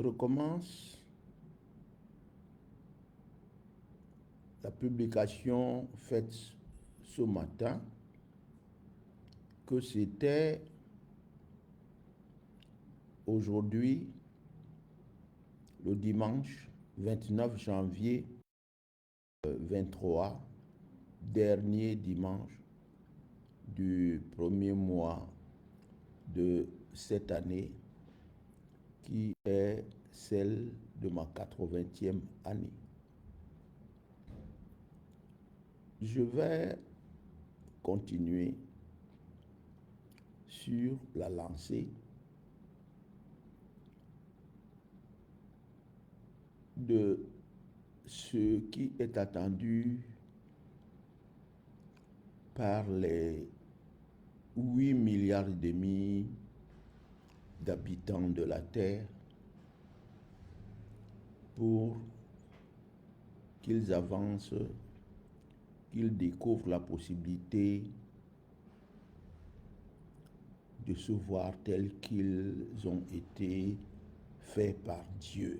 recommence la publication faite ce matin que c'était aujourd'hui, le dimanche 29 janvier 23, dernier dimanche du premier mois de cette année qui est celle de ma 80e année. Je vais continuer sur la lancée de ce qui est attendu par les 8 milliards et demi d'habitants de la Terre pour qu'ils avancent, qu'ils découvrent la possibilité de se voir tels qu'ils ont été faits par Dieu.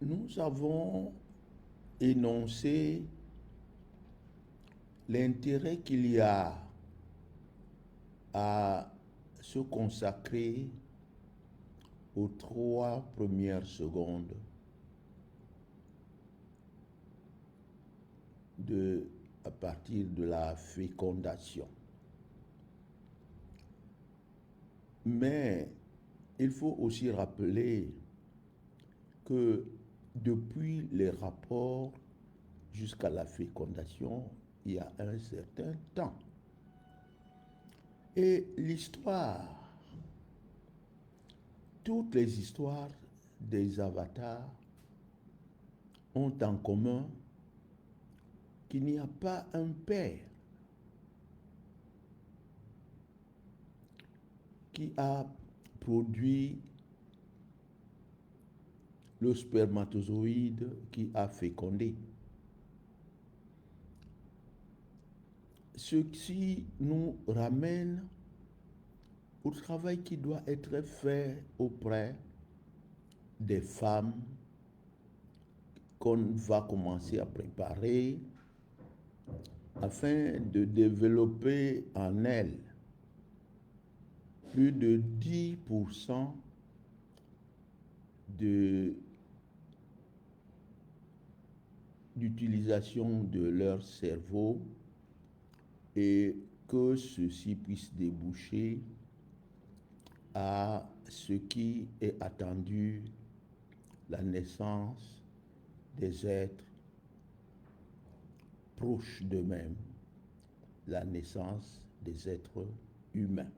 Nous avons énoncé l'intérêt qu'il y a à se consacrer aux 3 premières secondes à partir de la fécondation. Mais il faut aussi rappeler que depuis les rapports jusqu'à la fécondation, il y a un certain temps. Et l'histoire, toutes les histoires des avatars ont en commun qu'il n'y a pas un père qui a produit le spermatozoïde qui a fécondé. Ceci nous ramène au travail qui doit être fait auprès des femmes qu'on va commencer à préparer afin de développer en elles plus de 10% d'utilisation de leur cerveau et que ceci puisse déboucher à ce qui est attendu, la naissance des êtres proches d'eux-mêmes, la naissance des êtres humains.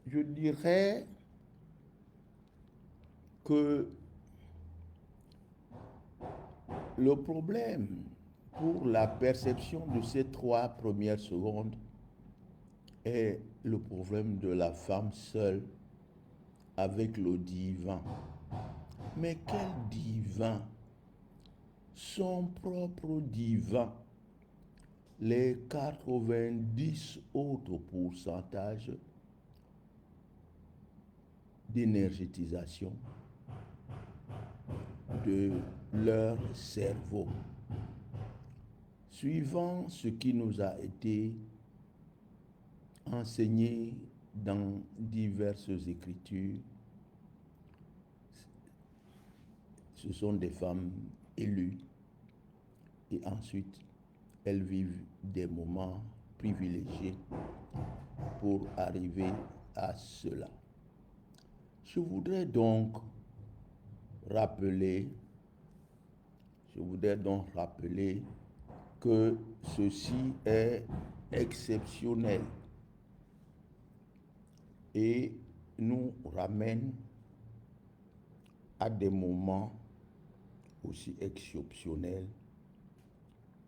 Je dirais que le problème pour la perception de ces 3 premières secondes est le problème de la femme seule avec le divin. Mais quel divin? Son propre divin. Les 90 autres pourcentages d'énergétisation de leur cerveau. Suivant ce qui nous a été enseigné dans diverses écritures, ce sont des femmes élues et ensuite elles vivent des moments privilégiés pour arriver à cela. Je voudrais donc rappeler que ceci est exceptionnel et nous ramène à des moments aussi exceptionnels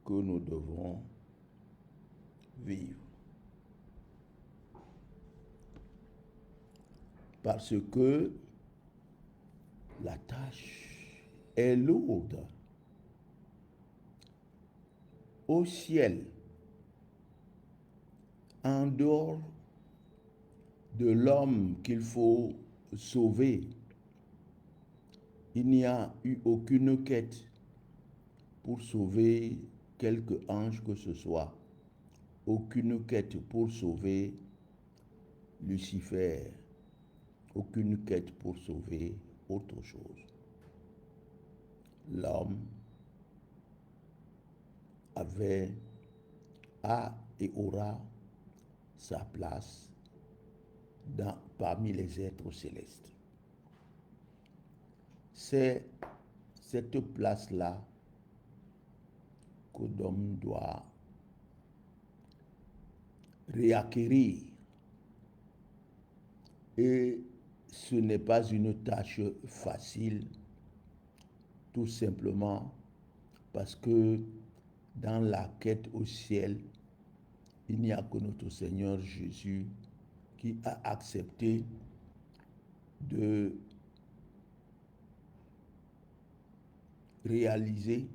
que nous devons vivre. Parce que la tâche est lourde. au ciel, en dehors de l'homme qu'il faut sauver, il n'y a eu aucune quête pour sauver quelque ange que ce soit, aucune quête pour sauver Lucifer, aucune quête pour sauver autre chose. L'homme avait, a et aura sa place parmi les êtres célestes. C'est cette place-là que l'homme doit réacquérir. Et ce n'est pas une tâche facile, tout simplement parce que dans la quête au ciel, il n'y a que notre Seigneur Jésus qui a accepté de réaliser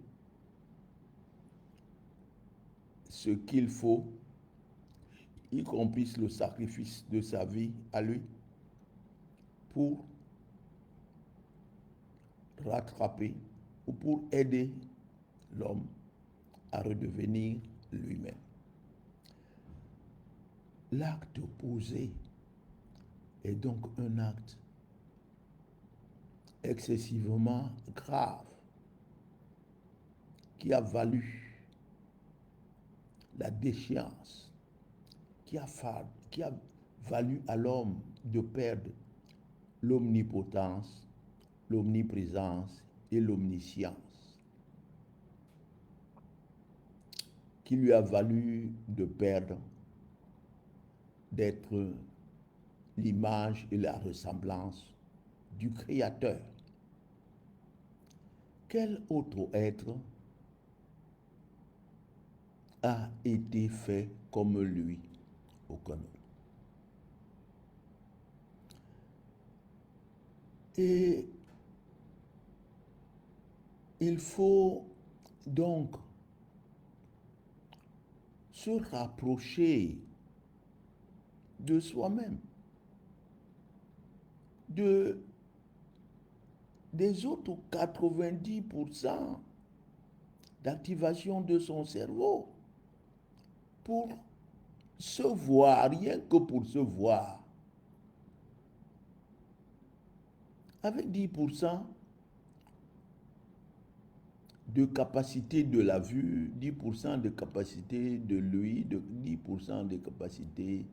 ce qu'il faut, y compris le sacrifice de sa vie à lui, pour rattraper ou pour aider l'homme à redevenir lui-même. L'acte posé est donc un acte excessivement grave qui a valu la déchéance, qui a valu à l'homme de perdre l'omnipotence, l'omniprésence et l'omniscience, qui lui a valu de perdre, d'être l'image et la ressemblance du Créateur. Quel autre être a été fait comme lui? Aucun autre. Et il faut donc se rapprocher de soi-même, des autres 90% d'activation de son cerveau pour se voir, rien que pour se voir. Avec 10% de capacité de la vue, 10% de capacité de l'ouïe, 10% de capacité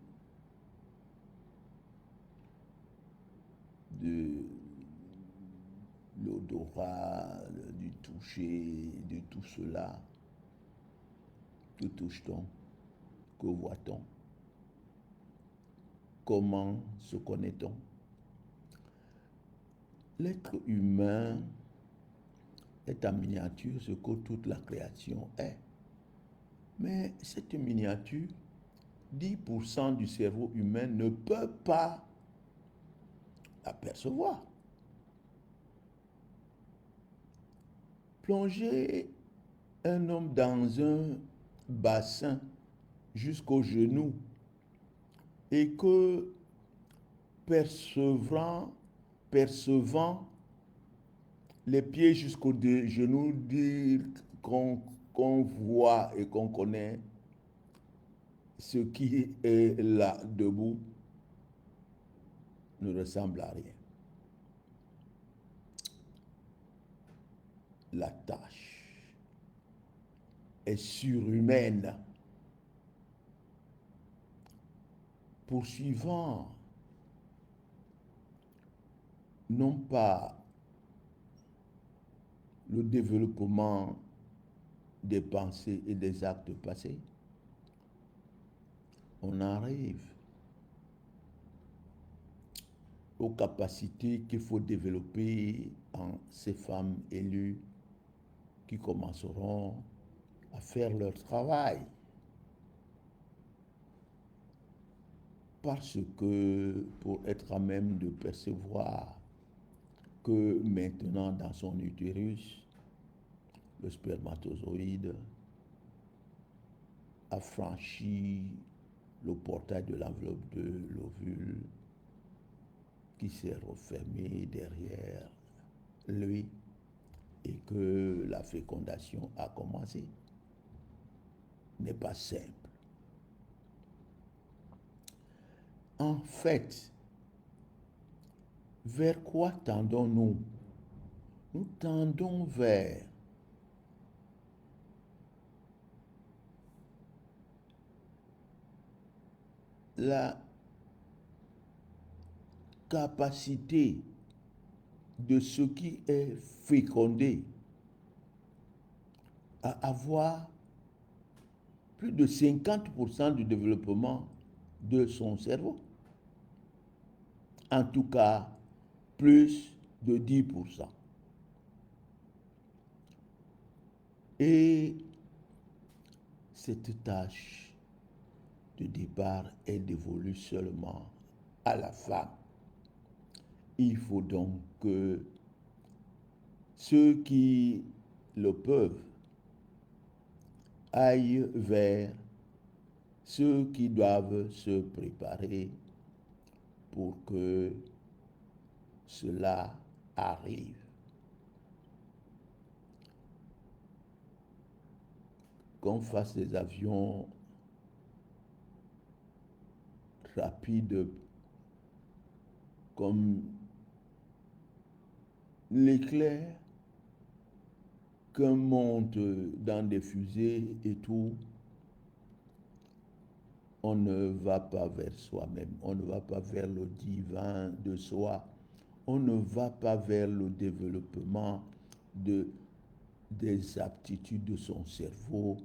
de l'odorat, du toucher, de tout cela. Que touche-t-on? Que voit-on? Comment se connaît-on? L'être humain est en miniature ce que toute la création est. Mais cette miniature, 10% du cerveau humain ne peut pas apercevoir. Plonger un homme dans un bassin jusqu'au genou et que percevant les pieds jusqu'au genou, dire qu'on voit et qu'on connaît ce qui est là debout ne ressemble à rien. La tâche est surhumaine. Poursuivant non pas le développement des pensées et des actes passés, on arrive aux capacités qu'il faut développer en ces femmes élues qui commenceront à faire leur travail. Parce que pour être à même de percevoir que maintenant dans son utérus, le spermatozoïde a franchi le portail de l'enveloppe de l'ovule qui s'est refermé derrière lui et que la fécondation a commencé n'est pas simple. En fait, vers quoi tendons-nous? Nous tendons vers la capacité de ce qui est fécondé à avoir plus de 50% du développement de son cerveau. En tout cas, plus de 10%. Et cette tâche de départ est dévolue seulement à la femme. Il faut donc que ceux qui le peuvent aillent vers ceux qui doivent se préparer pour que cela arrive. Qu'on fasse des avions rapides comme l'éclair, qu'on monte dans des fusées et tout, on ne va pas vers soi-même, on ne va pas vers le divin de soi, on ne va pas vers le développement des aptitudes de son cerveau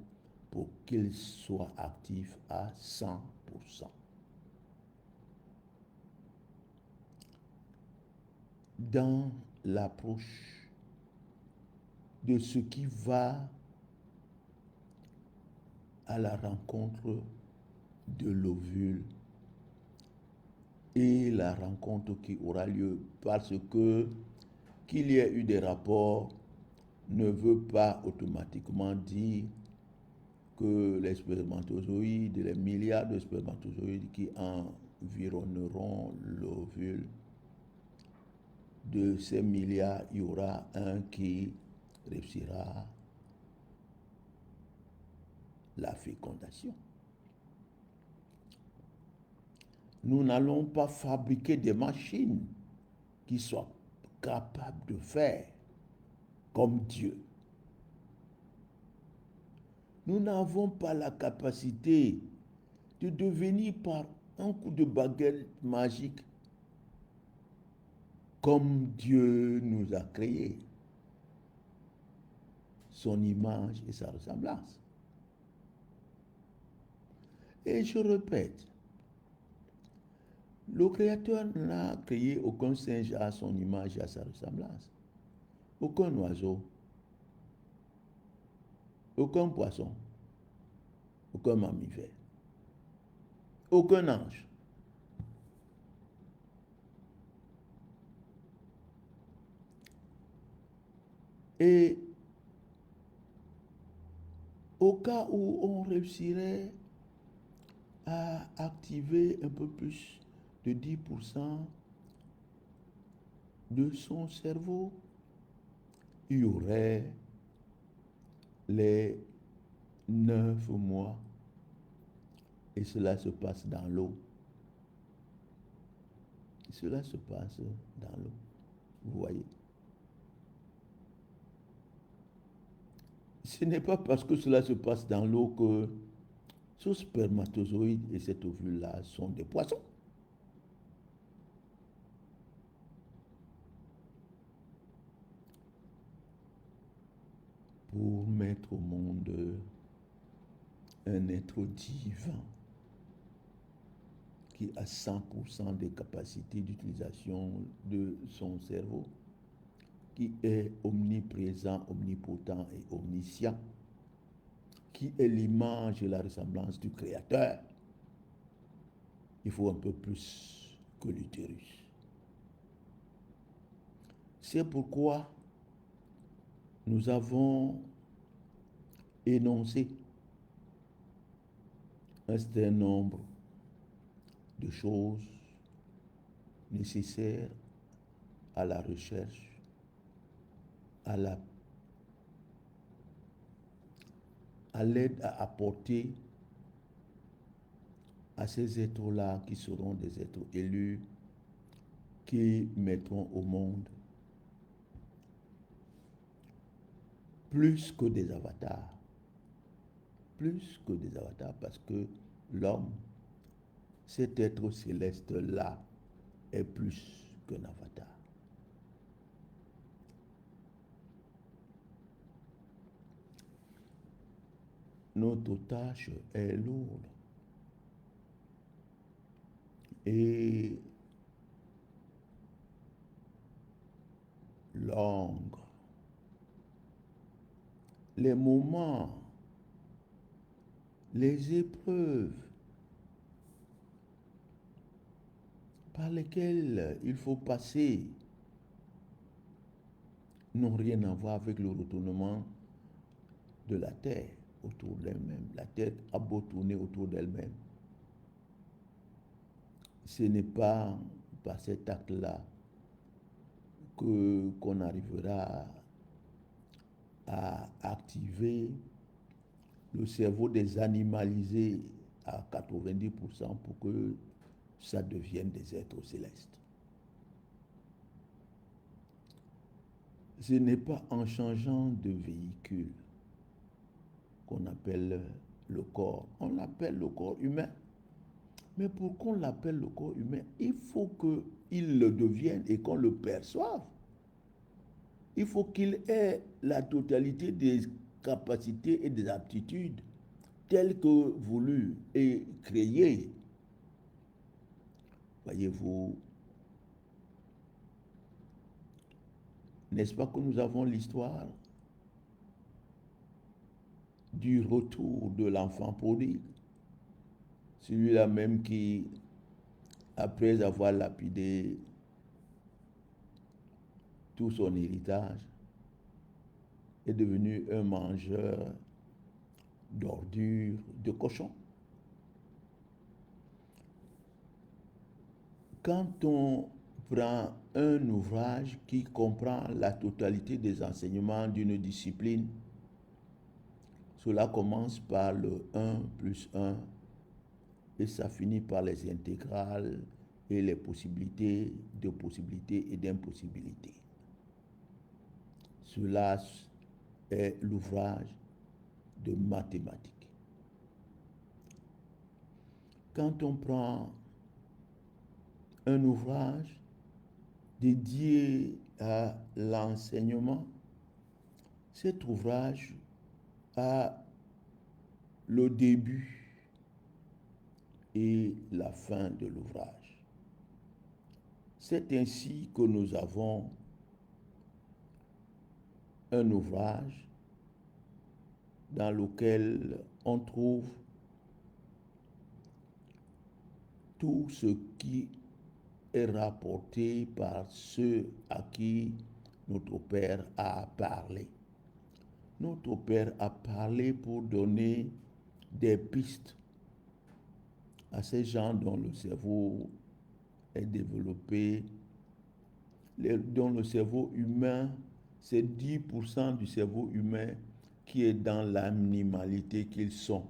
pour qu'il soit actif à 100%. Dans l'approche de ce qui va à la rencontre de l'ovule et la rencontre qui aura lieu parce que qu'il y ait eu des rapports ne veut pas automatiquement dire que les spermatozoïdes, les milliards de spermatozoïdes qui environneront l'ovule, de ces milliards, il y aura un qui réussira la fécondation. Nous n'allons pas fabriquer des machines qui soient capables de faire comme Dieu. Nous n'avons pas la capacité de devenir par un coup de baguette magique comme Dieu nous a créés, son image et sa ressemblance. Et je répète, le Créateur n'a créé aucun singe à son image et à sa ressemblance, aucun oiseau, aucun poisson, aucun mammifère, aucun ange. Et au cas où on réussirait à activer un peu plus de 10% de son cerveau, il y aurait les 9 mois. Et cela se passe dans l'eau. Cela se passe dans l'eau. Vous voyez. Ce n'est pas parce que cela se passe dans l'eau que ce spermatozoïde et cet ovule-là sont des poissons. Pour mettre au monde un être divin qui a 100% des capacités d'utilisation de son cerveau, qui est omniprésent, omnipotent et omniscient, qui est l'image et la ressemblance du Créateur, il faut un peu plus que l'utérus. C'est pourquoi nous avons énoncé un certain nombre de choses nécessaires à la recherche, à l'aide à apporter à ces êtres-là qui seront des êtres élus, qui mettront au monde plus que des avatars. Plus que des avatars, parce que l'homme, cet être céleste-là, est plus qu'un avatar. Notre tâche est lourde et longue. Les moments, les épreuves par lesquelles il faut passer n'ont rien à voir avec le retournement de la Terre autour d'elle-même. La Terre a beau tourner autour d'elle-même. Ce n'est pas par cet acte-là qu'on arrivera à activer le cerveau des animalisés à 90% pour que ça devienne des êtres célestes. Ce n'est pas en changeant de véhicule qu'on appelle le corps. On l'appelle le corps humain. Mais pour qu'on l'appelle le corps humain, il faut qu'il le devienne et qu'on le perçoive. Il faut qu'il ait la totalité des capacités et des aptitudes telles que voulues et créées. Voyez-vous, n'est-ce pas que nous avons l'histoire du retour de l'enfant prodigue, celui-là même qui, après avoir lapidé tout son héritage, est devenu un mangeur d'ordures de cochons. Quand on prend un ouvrage qui comprend la totalité des enseignements d'une discipline, cela commence par le 1 plus 1 et ça finit par les intégrales et les possibilités de possibilités et d'impossibilités. Cela est l'ouvrage de mathématiques. Quand on prend un ouvrage dédié à l'enseignement, cet ouvrage a le début et la fin de l'ouvrage. C'est ainsi que nous avons un ouvrage dans lequel on trouve tout ce qui est rapporté par ceux à qui notre Père a parlé. Notre Père a parlé pour donner des pistes à ces gens dont le cerveau est développé, dont le cerveau humain, c'est 10% du cerveau humain qui est dans l'animalité qu'ils sont.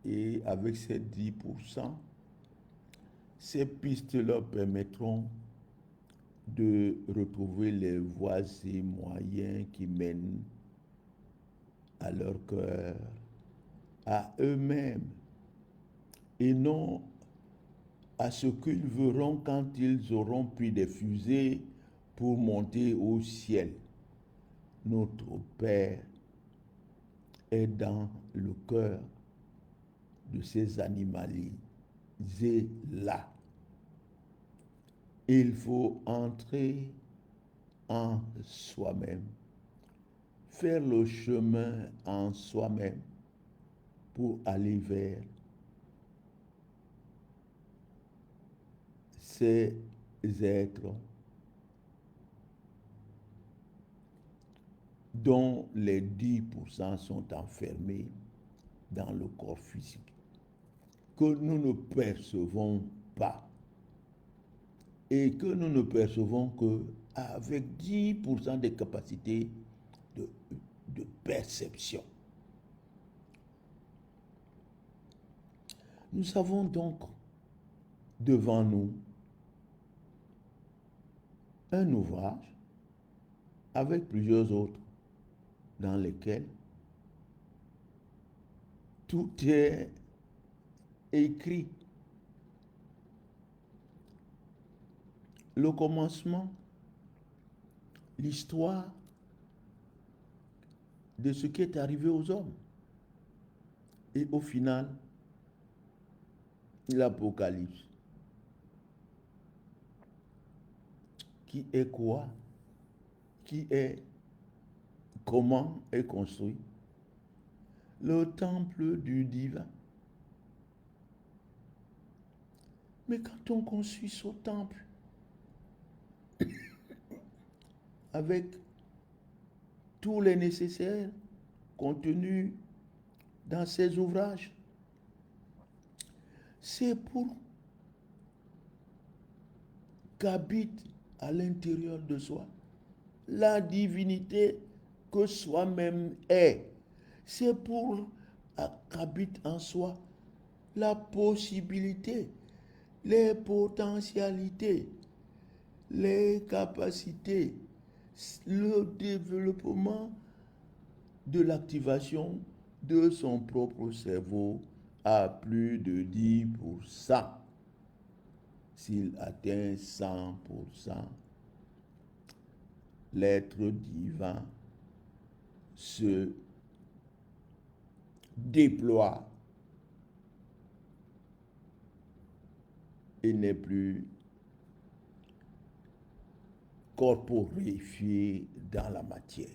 Et avec ces 10%, ces pistes leur permettront de retrouver les voies et moyens qui mènent à leur cœur, à eux-mêmes, et non à ce qu'ils verront quand ils auront pris des fusées pour monter au ciel. Notre Père est dans le cœur de ces animalisés-là. Il faut entrer en soi-même, faire le chemin en soi-même pour aller vers ces êtres dont les 10% sont enfermés dans le corps physique. que nous ne percevons pas et que nous ne percevons qu'avec 10% de capacité de perception. Nous avons donc devant nous un ouvrage avec plusieurs autres dans lesquels tout est écrit. Le commencement, l'histoire de ce qui est arrivé aux hommes. Et au final, l'Apocalypse. Qui est quoi? Qui est comment est construit? Le temple du divin. Mais quand on construit ce temple avec tous les nécessaires contenus dans ces ouvrages, c'est pour qu'habite à l'intérieur de soi la divinité que soi-même est. C'est pour qu'habite en soi la possibilité, les potentialités, les capacités, le développement de l'activation de son propre cerveau à plus de 10%. S'il atteint 100%, l'être divin se déploie et n'est plus corporifié dans la matière.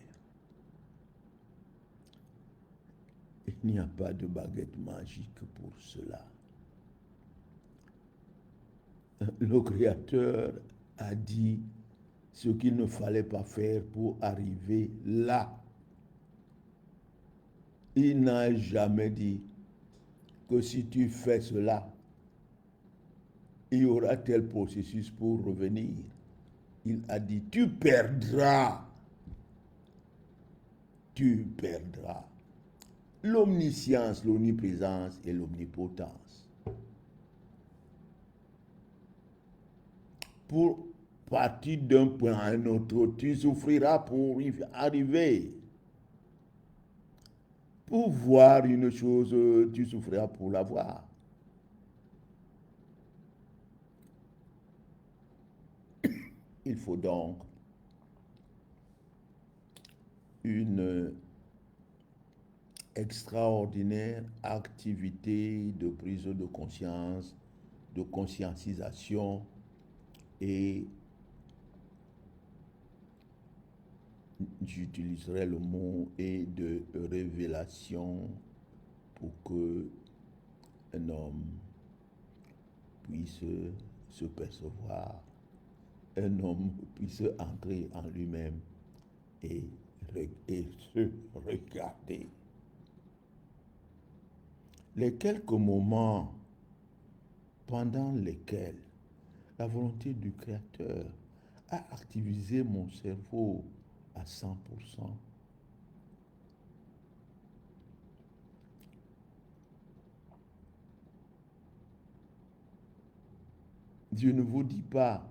Il n'y a pas de baguette magique pour cela. Le Créateur a dit ce qu'il ne fallait pas faire pour arriver là. Il n'a jamais dit que si tu fais cela, il y aura tel processus pour revenir. Il a dit, tu perdras. Tu perdras. L'omniscience, l'omniprésence et l'omnipotence. Pour partir d'un point à un autre, tu souffriras pour y arriver. Pour voir une chose, tu souffriras pour la voir. Il faut donc une extraordinaire activité de prise de conscience, de conscientisation et j'utiliserai le mot et de révélation pour que un homme puisse se percevoir, un homme puisse entrer en lui-même et se regarder. Les quelques moments pendant lesquels la volonté du Créateur a activisé mon cerveau à 100%. Je ne vous dis pas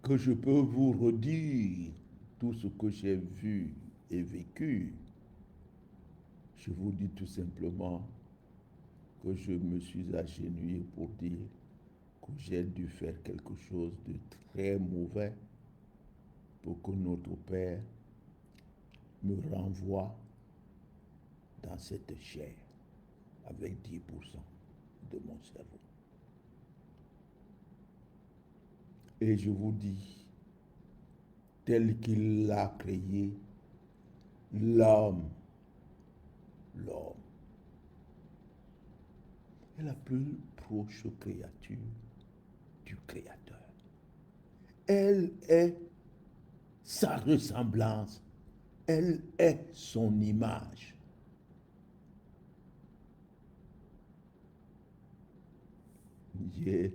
que je peux vous redire tout ce que j'ai vu et vécu. Je vous dis tout simplement que je me suis agenouillé pour dire que j'ai dû faire quelque chose de très mauvais pour que notre Père me renvoie dans cette chair avec 10% de mon cerveau. Et je vous dis, tel qu'il l'a créé, l'homme est la plus proche créature du Créateur. Elle est sa ressemblance Elle est son image. J'ai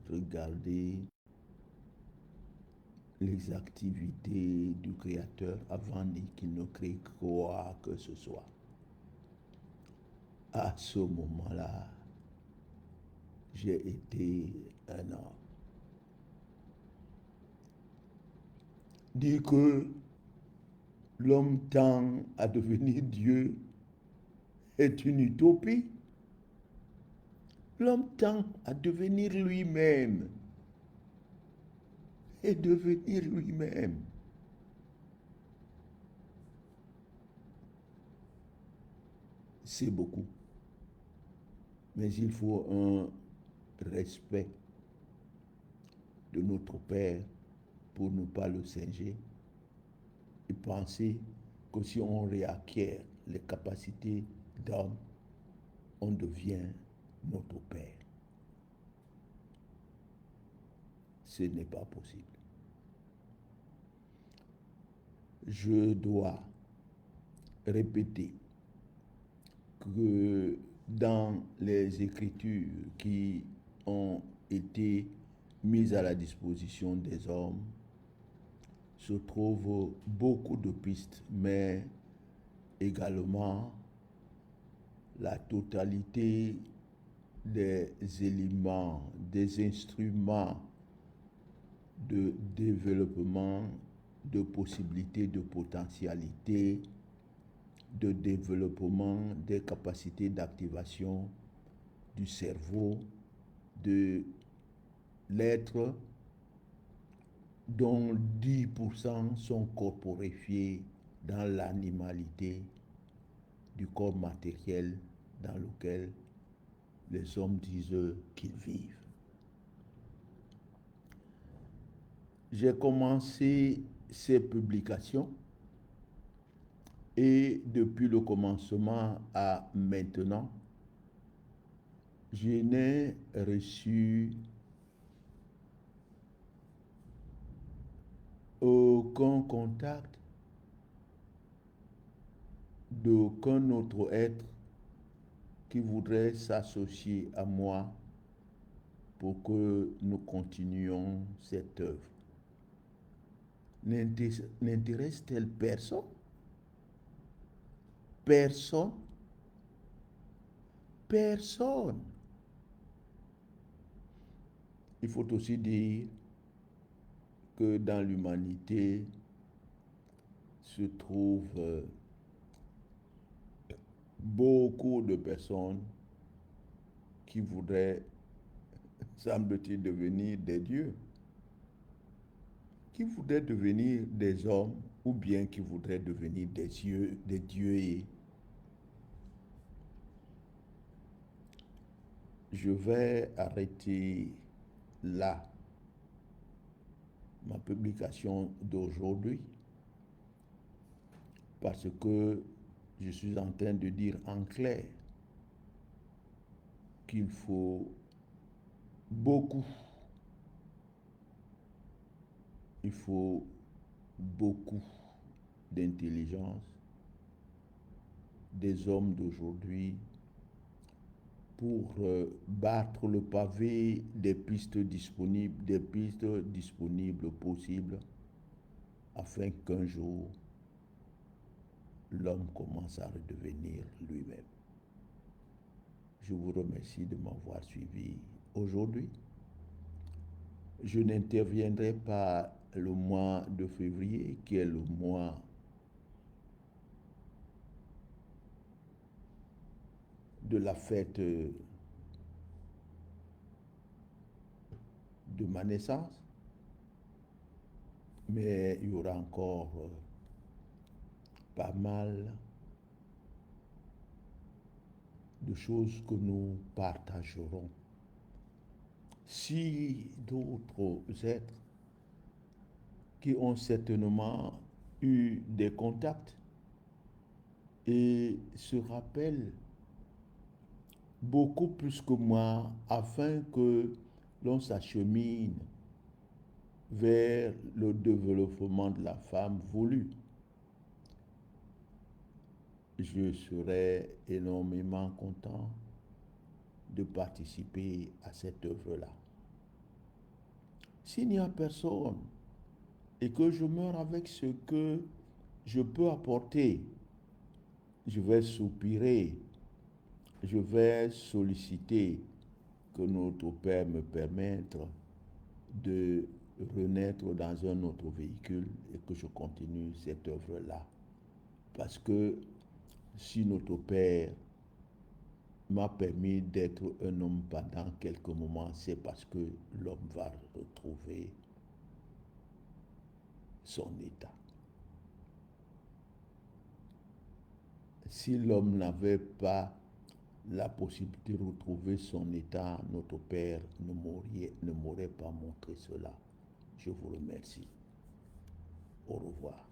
regardé les activités du Créateur avant qu'il ne crée quoi que ce soit. À ce moment-là, j'ai été un homme. Dire que l'homme tend à devenir Dieu est une utopie. L'homme tend à devenir lui-même et devenir lui-même. C'est beaucoup. Mais il faut un respect de notre Père pour ne pas le singer et penser que si on réacquiert les capacités d'homme, on devient notre Père. Ce n'est pas possible. Je dois répéter que dans les Écritures qui ont été mises à la disposition des hommes se trouvent beaucoup de pistes, mais également la totalité des éléments, des instruments de développement, de possibilités, de potentialités, de développement des capacités d'activation du cerveau, de l'être, dont 10% sont corporifiés dans l'animalité du corps matériel dans lequel les hommes disent qu'ils vivent. J'ai commencé ces publications et depuis le commencement à maintenant, je n'ai reçu aucun contact d'aucun autre être qui voudrait s'associer à moi pour que nous continuions cette œuvre. N'intéresse-t-elle personne? Personne? Personne. Il faut aussi dire que dans l'humanité se trouvent beaucoup de personnes qui voudraient, semble-t-il, devenir des dieux, qui voudraient devenir des hommes ou bien qui voudraient devenir des dieux. Et je vais arrêter là ma publication d'aujourd'hui parce que je suis en train de dire en clair qu'il faut beaucoup, il faut beaucoup d'intelligence des hommes d'aujourd'hui pour battre le pavé des pistes disponibles possibles, afin qu'un jour, l'homme commence à redevenir lui-même. Je vous remercie de m'avoir suivi aujourd'hui. Je n'interviendrai pas le mois de février, qui est le mois de la fête de ma naissance, mais il y aura encore pas mal de choses que nous partagerons. Si d'autres êtres qui ont certainement eu des contacts et se rappellent beaucoup plus que moi afin que l'on s'achemine vers le développement de la femme voulue, je serais énormément content de participer à cette œuvre-là. S'il n'y a personne et que je meurs avec ce que je peux apporter, je vais soupirer, je vais solliciter que notre Père me permette de renaître dans un autre véhicule et que je continue cette œuvre-là. Parce que si notre Père m'a permis d'être un homme pendant quelques moments, c'est parce que l'homme va retrouver son état. Si l'homme n'avait pas la possibilité de retrouver son état, notre Père ne m'aurait pas montré cela. Je vous remercie. Au revoir.